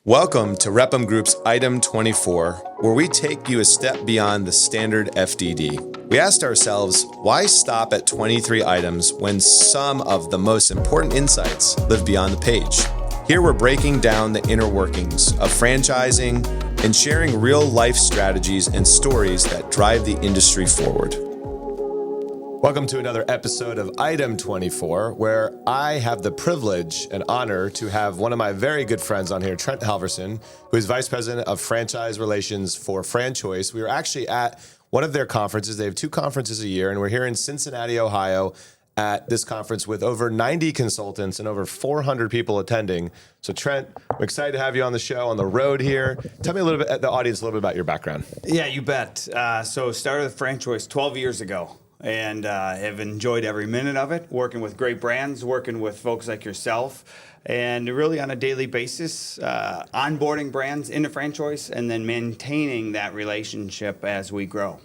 Welcome to Repum Group's Item 24, where we take you a step beyond the standard FDD. We asked ourselves, why stop at 23 items when some of the most important insights live beyond the page? Here we're breaking down the inner workings of franchising and sharing real-life strategies and stories that drive the industry forward. Welcome to another episode of Item 24, where I have the privilege and honor to have one of my very good friends on here, Trent Halvorson, who is Vice President of Franchise Relations for FranChoice. We were actually at one of their conferences. They have two conferences a year, and we're here in Cincinnati, Ohio, at this conference with over 90 consultants and over 400 people attending. So Trent, I'm excited to have you on the show, on the road here. Tell me a little bit, the audience, a little bit about your background. Yeah, you bet. So started with FranChoice 12 years ago. And have enjoyed every minute of it, working with great brands, working with folks like yourself, and really on a daily basis, onboarding brands into FranChoice and then maintaining that relationship as we grow.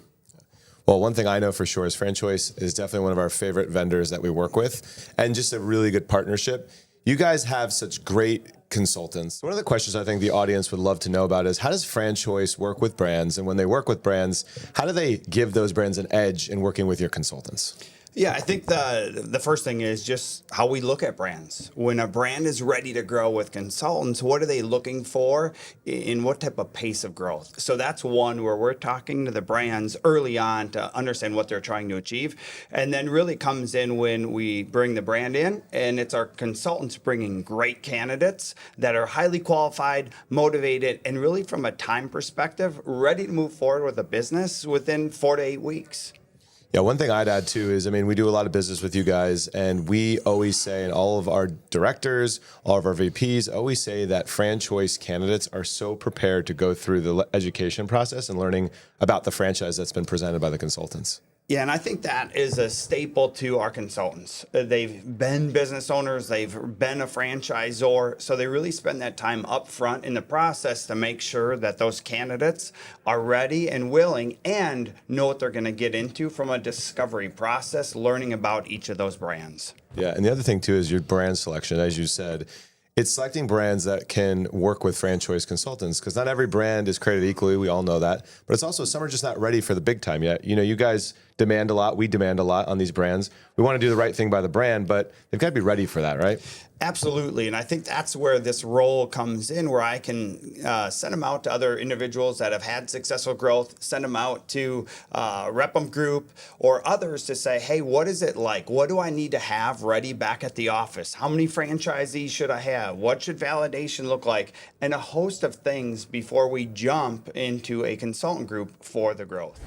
Well, one thing I know for sure is FranChoice is definitely one of our favorite vendors that we work with, and just a really good partnership. You guys have such great consultants. One of the questions I think the audience would love to know about is, how does FranChoice work with brands? And when they work with brands, how do they give those brands an edge in working with your consultants? Yeah, I think the first thing is just how we look at brands. When a brand is ready to grow with consultants, what are they looking for in what type of pace of growth? So that's one where we're talking to the brands early on to understand what they're trying to achieve. And then really comes in when we bring the brand in, and it's our consultants bringing great candidates that are highly qualified, motivated, and really from a time perspective, ready to move forward with a business within 4 to 8 weeks. Yeah, one thing I'd add too is, we do a lot of business with you guys, and we always say, and all of our directors, all of our VPs always say that FranChoice candidates are so prepared to go through the education process and learning about the franchise that's been presented by the consultants. Yeah, and I think that is a staple to our consultants. They've been business owners, they've been a franchisor, so they really spend that time up front in the process to make sure that those candidates are ready and willing and know what they're going to get into from a discovery process, learning about each of those brands. Yeah, and the other thing too is your brand selection, as you said. It's selecting brands that can work with FranChoice consultants, because not every brand is created equally. We all know that. But it's also, some are just not ready for the big time yet. You know, you guys demand a lot. We demand a lot on these brands. We want to do the right thing by the brand, but they've got to be ready for that, right? Absolutely. And I think that's where this role comes in, where I can send them out to other individuals that have had successful growth, send them out to Repum Group or others to say, hey, what is it like? What do I need to have ready back at the office? How many franchisees should I have? What should validation look like? And a host of things before we jump into a consultant group for the growth.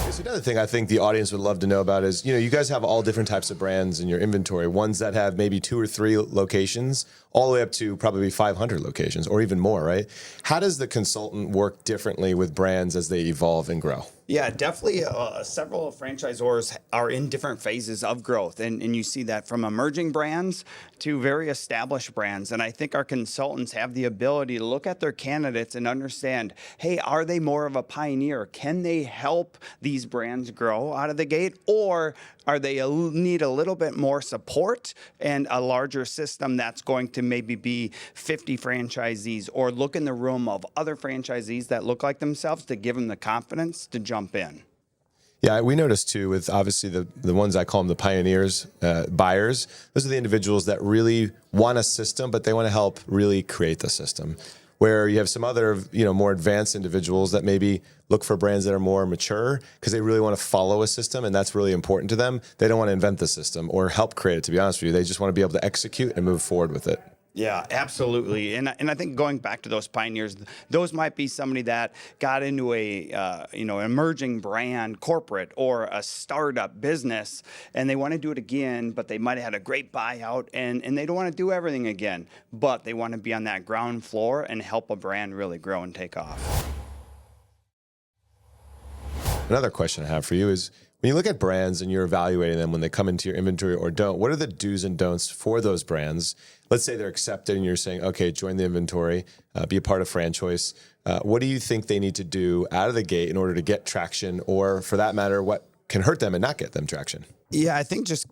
So another thing I think the audience would love to know about is, you guys have all different types of brands in your inventory, ones that have maybe 2 or 3 locations, all the way up to probably 500 locations or even more, right? How does the consultant work differently with brands as they evolve and grow? Yeah, definitely. Several franchisors are in different phases of growth, and you see that from emerging brands to very established brands. And I think our consultants have the ability to look at their candidates and understand, hey, are they more of a pioneer? Can they help these brands grow out of the gate, or are they need a little bit more support and a larger system that's going to maybe be 50 franchisees, or look in the room of other franchisees that look like themselves to give them the confidence to jump in? Yeah, we noticed too with obviously the ones I call them the pioneers, buyers. Those are the individuals that really want a system, but they want to help really create the system. Where you have some other, more advanced individuals that maybe look for brands that are more mature because they really want to follow a system, and that's really important to them. They don't want to invent the system or help create it, to be honest with you. They just want to be able to execute and move forward with it. Yeah, absolutely. And I think going back to those pioneers, those might be somebody that got into a emerging brand corporate or a startup business, and they want to do it again, but they might have had a great buyout, and they don't want to do everything again, but they want to be on that ground floor and help a brand really grow and take off. Another question I have for you is, when you look at brands and you're evaluating them when they come into your inventory or don't, what are the do's and don'ts for those brands? Let's say they're accepted and you're saying, okay, join the inventory, be a part of FranChoice. What do you think they need to do out of the gate in order to get traction, or for that matter, what can hurt them and not get them traction? Yeah, I think just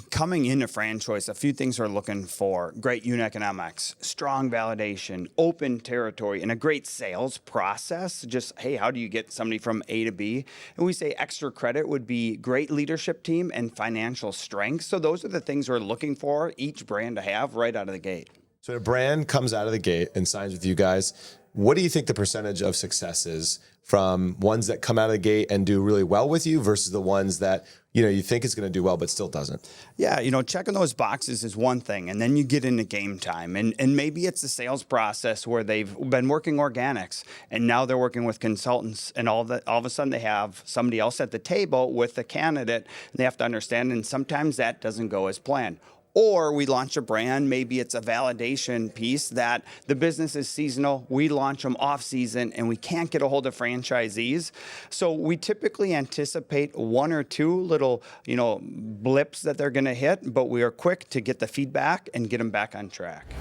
coming into FranChoice, a few things we're looking for: great unit economics, strong validation, open territory, and a great sales process. Just, hey, how do you get somebody from A to B? And we say extra credit would be great leadership team and financial strength. So those are the things we're looking for each brand to have right out of the gate. So a brand comes out of the gate and signs with you guys. What do you think the percentage of success is from ones that come out of the gate and do really well with you versus the ones that, you think it's going to do well, but still doesn't? Yeah, checking those boxes is one thing, and then you get into game time, and maybe it's the sales process where they've been working organics, and now they're working with consultants, and all of a sudden they have somebody else at the table with the candidate, and they have to understand, and sometimes that doesn't go as planned. Or we launch a brand, maybe it's a validation piece that the business is seasonal, we launch them off season, and we can't get a hold of franchisees. So we typically anticipate one or two little, blips that they're gonna hit, but we are quick to get the feedback and get them back on track.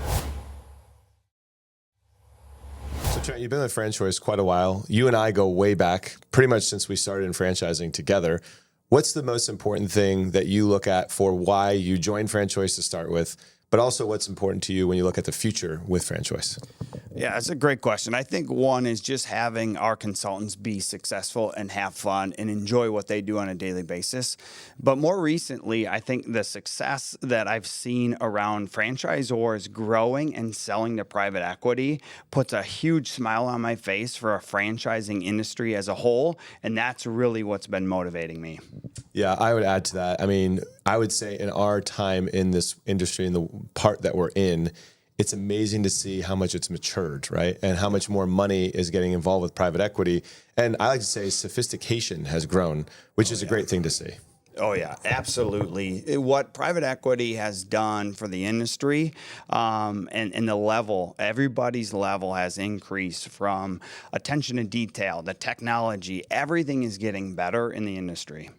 So Trent, you've been with FranChoice quite a while. You and I go way back, pretty much since we started in franchising together. What's the most important thing that you look at for why you joined FranChoice to start with, but also what's important to you when you look at the future with FranChoice? Yeah, it's a great question. I think one is just having our consultants be successful and have fun and enjoy what they do on a daily basis. But more recently, I think the success that I've seen around franchisors growing and selling to private equity puts a huge smile on my face for a franchising industry as a whole. And that's really what's been motivating me. Yeah, I would add to that. I mean, I would say in our time in this industry, in the part that we're in, it's amazing to see how much it's matured, right? And how much more money is getting involved with private equity. And I like to say sophistication has grown, which is a great thing to see. Oh, yeah, absolutely. What private equity has done for the industry and the level, everybody's level has increased from attention to detail, the technology, everything is getting better in the industry.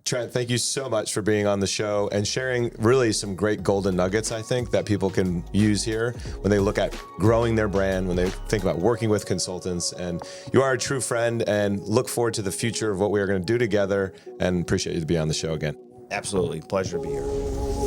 Trent, thank you so much for being on the show and sharing really some great golden nuggets, I think, that people can use here when they look at growing their brand, when they think about working with consultants. And you are a true friend, and look forward to the future of what we are going to do together, and appreciate you to be on the show again. Absolutely. Pleasure to be here.